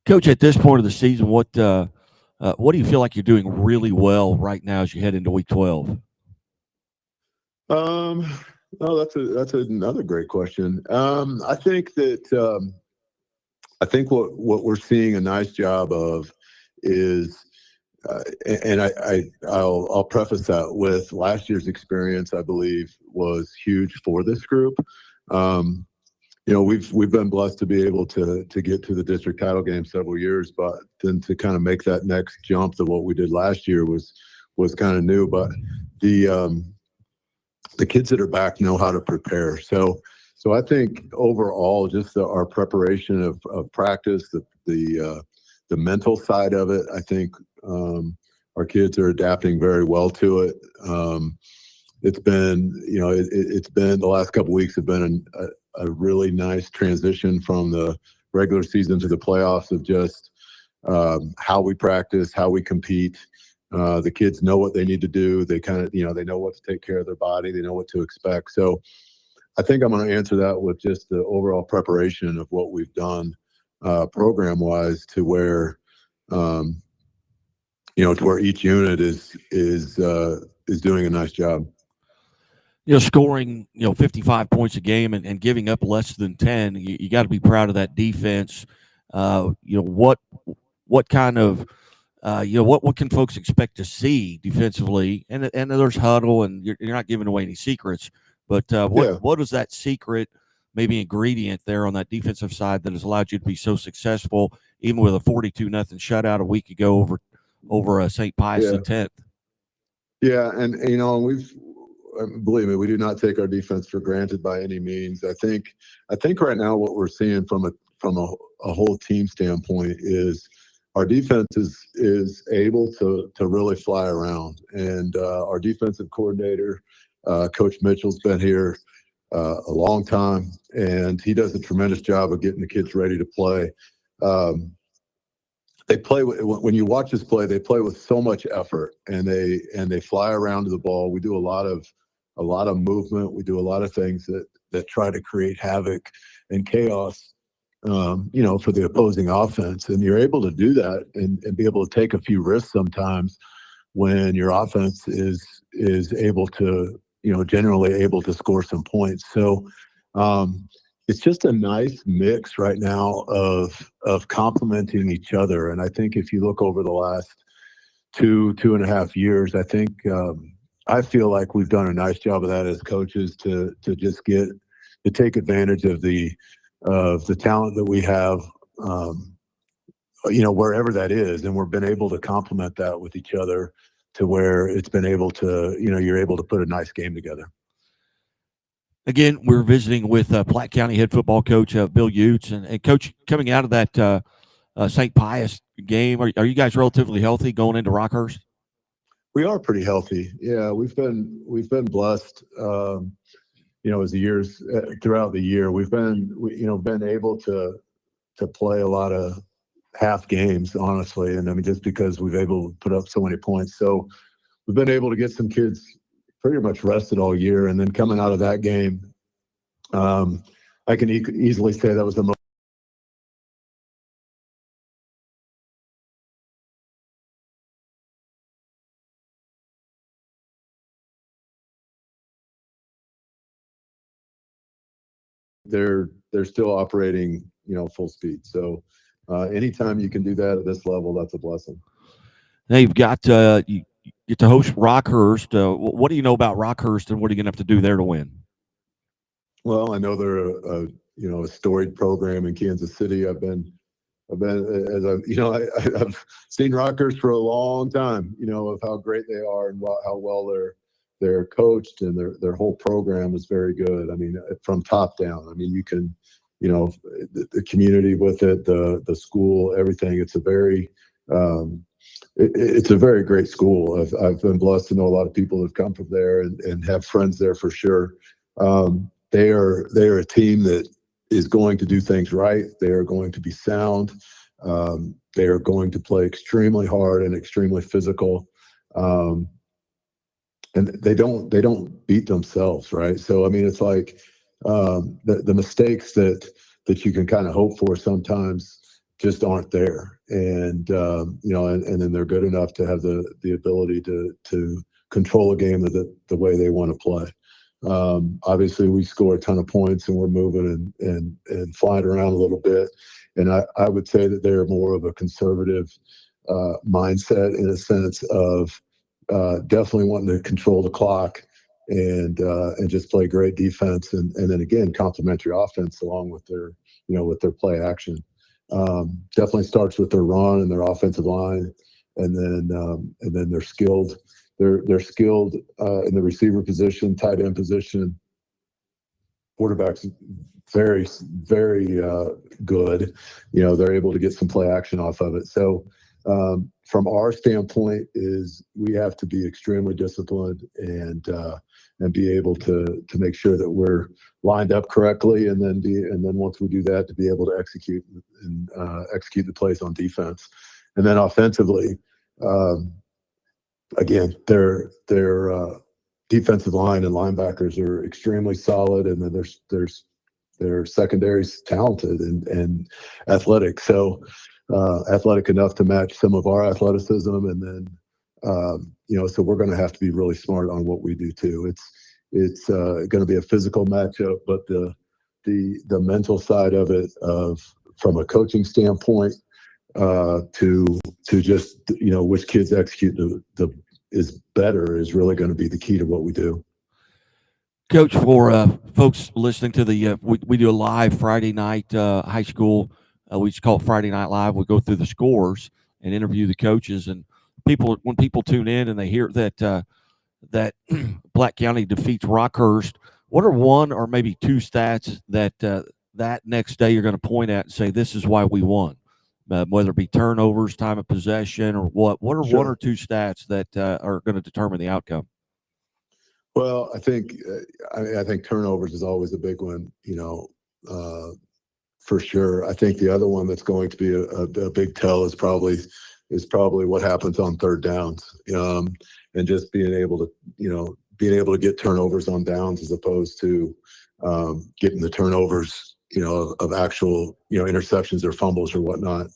Coach, at this point of the season, what do you feel like you're doing really well right now as you head into week 12? Oh, that's another great question. I think that what we're seeing a nice job of is, and I'll preface that with last year's experience, I believe, was huge for this group. We've been blessed to be able to get to the district title game several years, but then to kind of make that next jump to what we did last year was kind of new. But the kids that are back know how to prepare. So I think overall, just our preparation of practice, the mental side of it, I think our kids are adapting very well to it. It's been, it's been the last couple of weeks have been a really nice transition from the regular season to the playoffs of just how we practice, how we compete. The kids know what they need to do. They kind of, they know what to take care of their body. They know what to expect. So I think I'm going to answer that with just the overall preparation of what we've done program-wise to where, to where each unit is doing a nice job. Scoring, 55 points a game and giving up less than 10, you got to be proud of that defense. What kind of, what can folks expect to see defensively? And there's huddle, and you're not giving away any secrets, but what is that secret, maybe ingredient there on that defensive side that has allowed you to be so successful, even with a 42-0 shutout a week ago over St. Pius X? Yeah, and believe me, we do not take our defense for granted by any means. I think right now what we're seeing from a whole team standpoint is our defense is able to really fly around, and our defensive coordinator, Coach Mitchell's been here a long time, and he does a tremendous job of getting the kids ready to play. They play when you watch us play. They play with so much effort, and they fly around to the ball. We do a lot of movement. We do a lot of things that try to create havoc and chaos, for the opposing offense. And you're able to do that and be able to take a few risks sometimes when your offense is able to, generally able to score some points. So it's just a nice mix right now of complementing each other. And I think if you look over the last 2.5 years, I think I feel like we've done a nice job of that as coaches to just take advantage of the talent that we have, wherever that is, and we've been able to complement that with each other to where it's been able to, you're able to put a nice game together. Again, we're visiting with Platte County head football coach Bill Utes, and Coach, coming out of that St. Pius game, are you guys relatively healthy going into Rockhurst? We are pretty healthy. Yeah, we've been blessed. As the years throughout the year, we've been able to play a lot of half games, honestly, and I mean just because we've able to put up so many points. So we've been able to get some kids pretty much rested all year, and then coming out of that game, I can easily say that was the most. They're still operating, full speed. So anytime you can do that at this level, that's a blessing. Now you've got you get to host Rockhurst. What do you know about Rockhurst, and what are you going to have to do there to win? Well, I know they're a storied program in Kansas City. I've seen Rockhurst for a long time. Of how great they are and how well they're coached, and their whole program is very good. I mean, from top down. I mean, you can, the community with it, the school, everything. It's a very it's a very great school. I've been blessed to know a lot of people who've come from there and have friends there for sure. They are a team that is going to do things right. They are going to be sound. They are going to play extremely hard and extremely physical. And they don't beat themselves, right? So I mean, it's like the mistakes that you can kind of hope for sometimes just aren't there, and and then they're good enough to have the ability to control a game the way they want to play. Obviously, we score a ton of points, and we're moving and flying around a little bit, and I would say that they're more of a conservative mindset in a sense of definitely wanting to control the clock and just play great defense, and then again complementary offense along with their with their play action. Definitely starts with their run and their offensive line, and then they're skilled they're skilled in the receiver position, tight end position. Quarterback's very, very good. They're able to get some play action off of it. So from our standpoint is we have to be extremely disciplined and be able to make sure that we're lined up correctly, and then once we do that, to be able to execute the plays on defense. And then offensively, again, their defensive line and linebackers are extremely solid, and then their secondary's talented and athletic. So athletic enough to match some of our athleticism, and then so we're going to have to be really smart on what we do too. It's going to be a physical matchup, but the mental side of it, from a coaching standpoint, to just which kids execute is better, is really going to be the key to what we do. Coach, for folks listening to we do a live Friday night high school. We just call it Friday Night Live. We go through the scores and interview the coaches, and when people tune in and they hear that Black County defeats Rockhurst, what are one or maybe two stats that next day you're going to point at and say, this is why we won? Whether it be turnovers, time of possession, or what are Sure. one or two stats that are going to determine the outcome? Well, I think turnovers is always a big one, for sure. I think the other one that's going to be a big tell is probably what happens on third downs, and just being able to get turnovers on downs, as opposed to getting the turnovers, of actual, interceptions or fumbles or whatnot.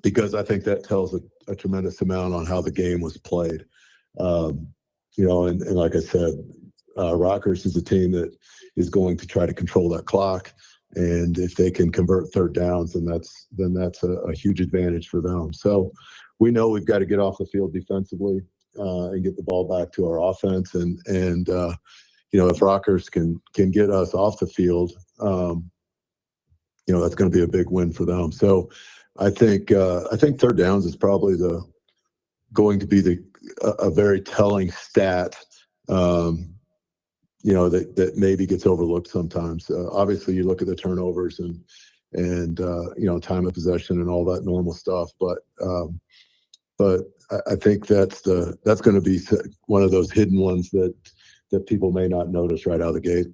Because I think that tells a tremendous amount on how the game was played. And like I said, Rockhurst is a team that is going to try to control that clock. And if they can convert third downs, then that's a huge advantage for them. So we know we've got to get off the field defensively and get the ball back to our offense. And if Rockhurst can get us off the field, that's going to be a big win for them. So I think third downs is probably going to be a very telling stat. That maybe gets overlooked sometimes. Obviously, you look at the turnovers and time of possession and all that normal stuff, but I think that's going to be one of those hidden ones that people may not notice right out of the gate.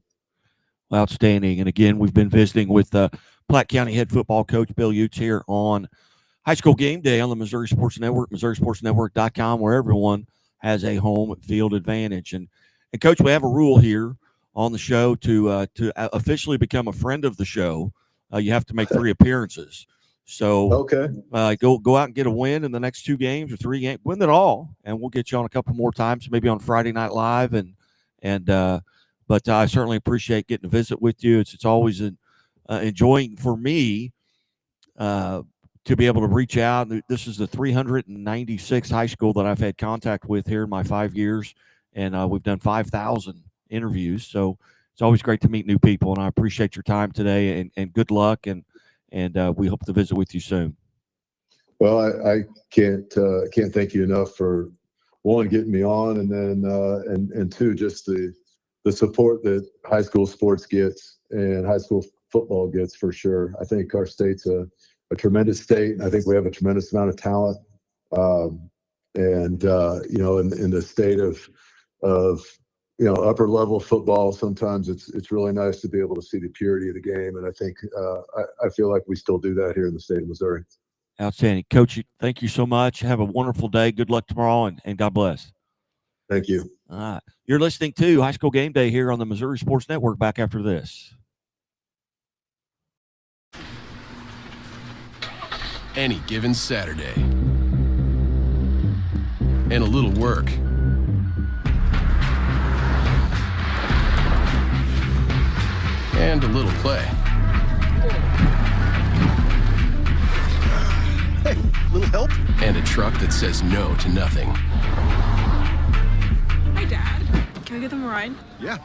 Outstanding. And again, we've been visiting with Platte County head football coach Bill Utes here on High School Game Day on the Missouri Sports Network, MissouriSportsNetwork.com, where everyone has a home field advantage. And Coach, we have a rule here on the show to officially become a friend of the show. You have to make 3 appearances. So okay, go out and get a win in the next 2 games or 3 games, win it all, and we'll get you on a couple more times, maybe on Friday Night Live. But I certainly appreciate getting to visit with you. It's always enjoying for me to be able to reach out. This is the 396th high school that I've had contact with here in my 5 years. And we've done 5,000 interviews. So it's always great to meet new people. And I appreciate your time today, and good luck. And we hope to visit with you soon. Well, I can't thank you enough for, one, getting me on, and then and two, just the support that high school sports gets and high school football gets, for sure. I think our state's a tremendous state, and I think we have a tremendous amount of talent. In the state of upper level football, sometimes it's really nice to be able to see the purity of the game, and I think I feel like we still do that here in the state of Missouri. Outstanding. Coach, thank you so much. Have a wonderful day. Good luck tomorrow, and God bless. Thank you. All right. You're listening to High School Game Day here on the Missouri Sports Network. Back after this. Any given Saturday, and a little work, and a little play. Hey, little help? And a truck that says no to nothing. Hi, Dad. Can I get them a ride? Yeah.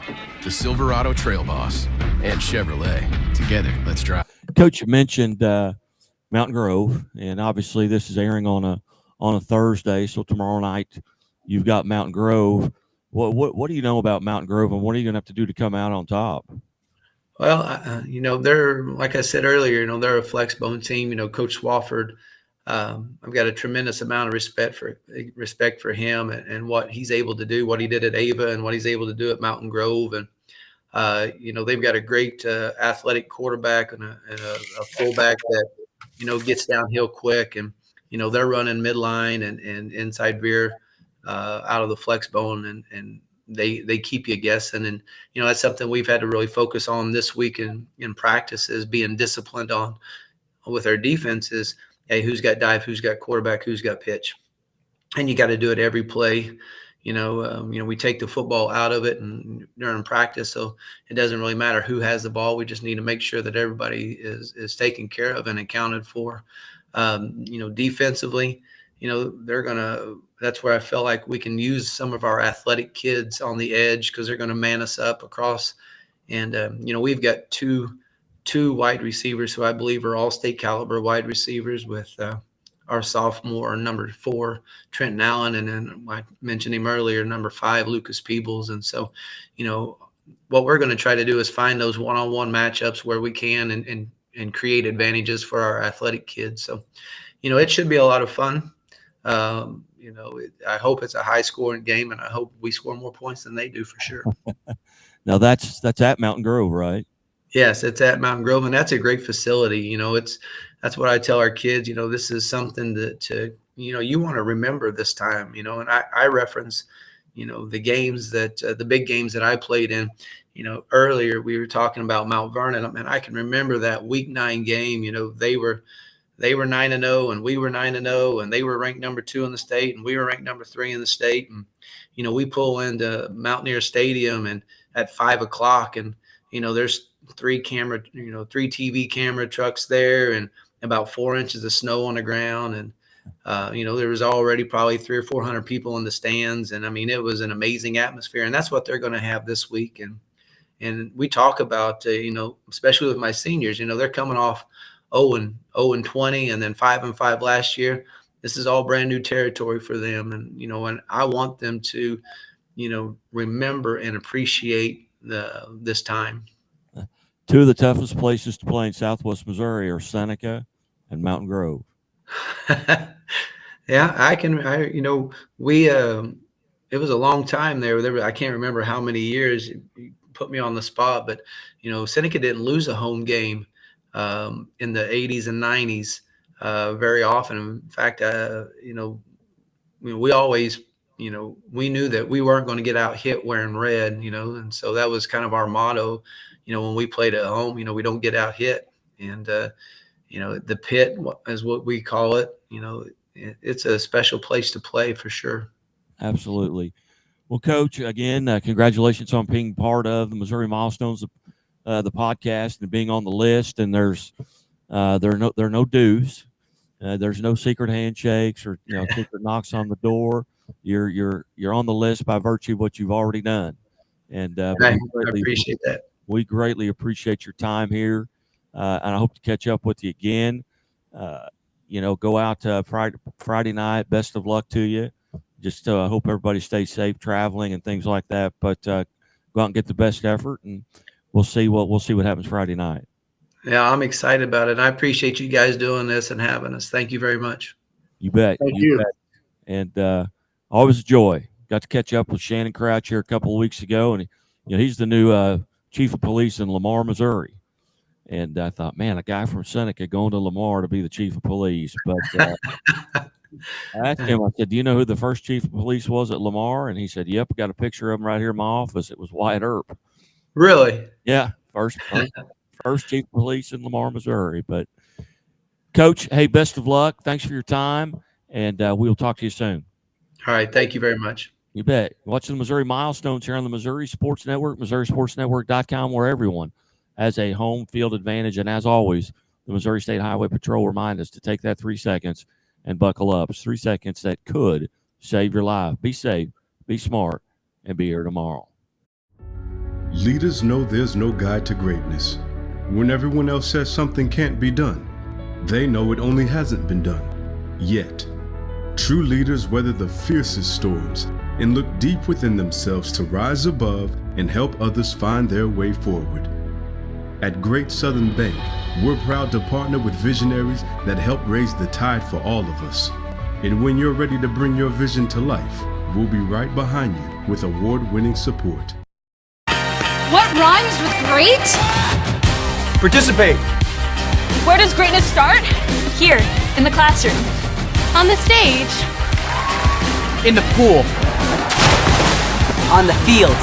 The Silverado Trail Boss and Chevrolet. Together, let's drive. Coach, you mentioned Mountain Grove, and obviously this is airing on on a Thursday. So tomorrow night you've got Mountain Grove. What do you know about Mountain Grove, and what are you going to have to do to come out on top? Well, they're, like I said earlier, they're a flex bone team. Coach Swafford, I've got a tremendous amount of respect for him and what he's able to do, what he did at Ava and what he's able to do at Mountain Grove. And, they've got a great athletic quarterback and a fullback that, gets downhill quick. And, they're running midline and inside veer out of the flex bone, and they keep you guessing. And, that's something we've had to really focus on this week in practice, is being disciplined on with our defenses. Hey, who's got dive, who's got quarterback, who's got pitch, and you got to do it every play. We take the football out of it and during practice, so it doesn't really matter who has the ball. We just need to make sure that everybody is taken care of and accounted for. Defensively, that's where I feel like we can use some of our athletic kids on the edge, because they're going to man us up across. And, we've got two wide receivers who I believe are all state caliber wide receivers, with our sophomore number 4, Trenton Allen, and then I mentioned him earlier, number 5, Lucas Peebles. And so, what we're going to try to do is find those one-on-one matchups where we can and create advantages for our athletic kids. So, it should be a lot of fun. I hope it's a high-scoring game, and I hope we score more points than they do, for sure. Now that's at Mountain Grove, right? Yes, it's at Mountain Grove, and that's a great facility. That's what I tell our kids. This is something that you want to remember this time. And I reference, the games that the big games that I played in. Earlier we were talking about Mount Vernon, and I can remember that Week 9 game. They were 9-0, and we were 9-0, and they were ranked number 2 in the state, and we were ranked number 3 in the state. And we pull into Mountaineer Stadium and at 5:00, and there's 3 TV camera trucks there, and about 4 inches of snow on the ground. And there was already probably 300 or 400 people in the stands, and I mean, it was an amazing atmosphere. And that's what they're going to have this week. And we talk about especially with my seniors, they're coming off 0-20, and then 5-5 last year. This is all brand new territory for them. And, and I want them to, remember and appreciate this time. 2 of the toughest places to play in Southwest Missouri are Seneca and Mountain Grove. Yeah, it was a long time there. I can't remember how many years. You put me on the spot, but, Seneca didn't lose a home game in the 80s and 90s very often. In fact, we always, we knew that we weren't going to get out hit wearing red, and so that was kind of our motto, when we played at home, we don't get out hit. And, the pit is what we call it. It's a special place to play for sure. Absolutely. Well, Coach, again, congratulations on being part of the Missouri Milestones, the podcast, and being on the list. And there are no dues. There's no secret handshakes or secret knocks on the door. You're on the list by virtue of what you've already done. And I appreciate that. We greatly appreciate your time here, and I hope to catch up with you again. Go out Friday night. Best of luck to you. Just hope everybody stays safe traveling and things like that. But go out and get the best effort, and we'll see what happens Friday night. Yeah, I'm excited about it. I appreciate you guys doing this and having us. Thank you very much. You bet. Thank you. Bet. And always a joy. Got to catch up with Shannon Crouch here a couple of weeks ago, and he's the new chief of police in Lamar, Missouri. And I thought, man, a guy from Seneca going to Lamar to be the chief of police. But I asked him, I said, do you know who the first chief of police was at Lamar? And he said, yep, I got a picture of him right here in my office. It was Wyatt Earp. Really? Yeah, first chief of police in Lamar, Missouri. But, Coach, hey, best of luck. Thanks for your time, and we'll talk to you soon. All right, thank you very much. You bet. Watching the Missouri Milestones here on the Missouri Sports Network, MissouriSportsNetwork.com, where everyone has a home field advantage. And as always, the Missouri State Highway Patrol reminds us to take that 3 seconds and buckle up. It's 3 seconds that could save your life. Be safe, be smart, and be here tomorrow. Leaders know there's no guide to greatness. When everyone else says something can't be done, they know it only hasn't been done yet. True leaders weather the fiercest storms and look deep within themselves to rise above and help others find their way forward. At Great Southern Bank, we're proud to partner with visionaries that help raise the tide for all of us. And when you're ready to bring your vision to life, we'll be right behind you with award-winning support. What rhymes with great? Participate. Where does greatness start? Here, in the classroom. On the stage. In the pool. On the field.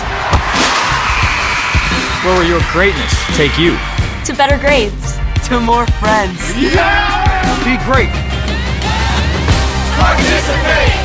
Where will your greatness take you? To better grades. To more friends. Yeah! Be great. Participate!